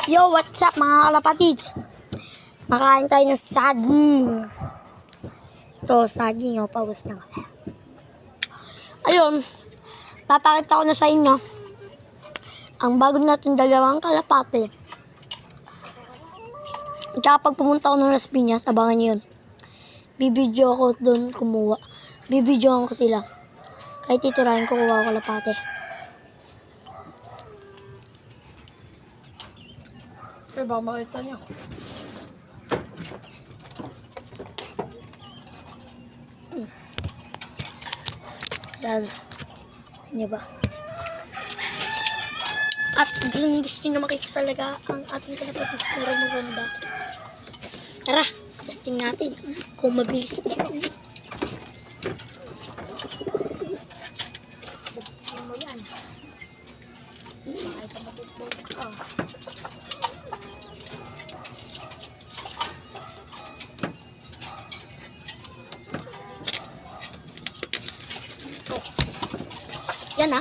Yo, what's up mga kalapatids? Makain tayo ng saging. Ito, saging. Paus na kami. Ayun, papakita ko na sa inyo ang bago natin dalawang kalapate. Kapag pumunta ako ng Las Piñas, abangan nyo yun. Bibidyo ako doon kumuha. Bibidyoan ko sila. Kahit titirahin ko kuha ko kalapate. Pero baka makita nyo. Yan. Ano ba? At gusto nyo na makita talaga ang ating kalapatis na maganda. Tara, testing natin kung mabilis ito. Buksan mo yan. Ay, kapatid ka. Yan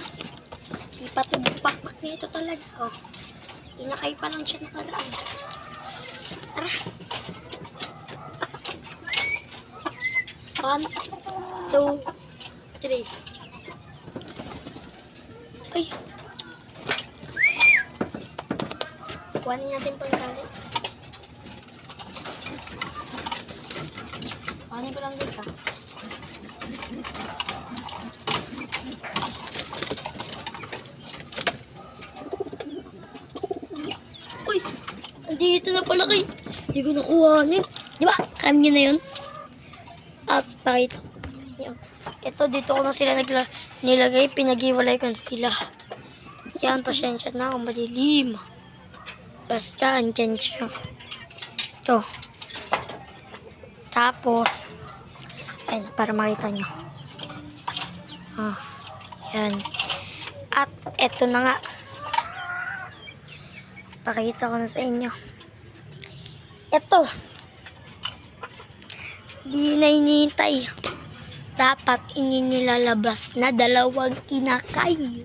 ipatubak-pak nito talaga. Inakay pa lang siya nakaraan. Tara. 1, 2, 3. Ay. Kuhanin natin pang galit. Kuhanin ko lang dito. Uy! Andito na pala kayo. Hindi ko nakuhanin. Di ba? Alam nyo na yun? At pakita ko sa inyo. Ito, dito ko na sila nilagay. Pinag-iwalay ko na sila. Yan, pasensya na kung madilim. Basta, andyan siya. Ito. Tapos, ayun, para makita nyo. Yan. At, eto na nga. Pakita ko na sa inyo. Ito. Di na inihintay. Dapat inilalabas na dalawang kinakay.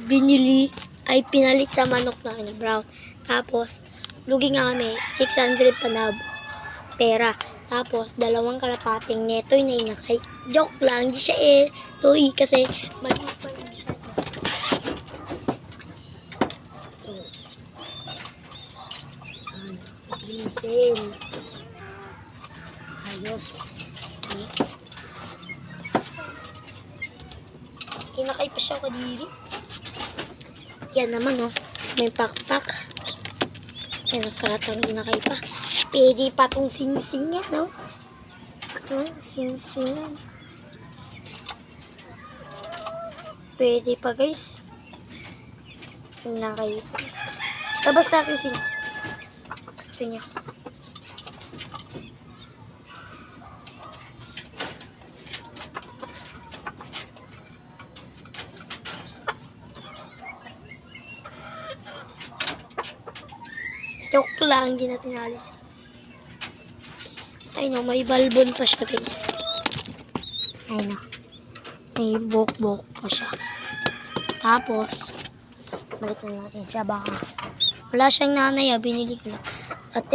Binili ay pinalit sa manok na brown. Tapos, lugi nga kami, 600 panabo. Pera. Tapos, dalawang kalapating neto'y na inakay. Joke lang, di siya toy kasi mali pa lang siya. Grisil. Ayos. Inakay pa siya kadiri. Yan naman may pakpak. Yan, karatang inakay pa. Pwede pa tong singsingan, singsingan. Pwede pa, guys. Inakay pa. Labas natin singsingan. Gusto niya. Joke lang, hindi natin alis. Ayun may balbon pa siya, guys. Ayun may bok-bok pa siya. Tapos, balikan natin siya. Baka wala siyang nanay, binili ko lang. At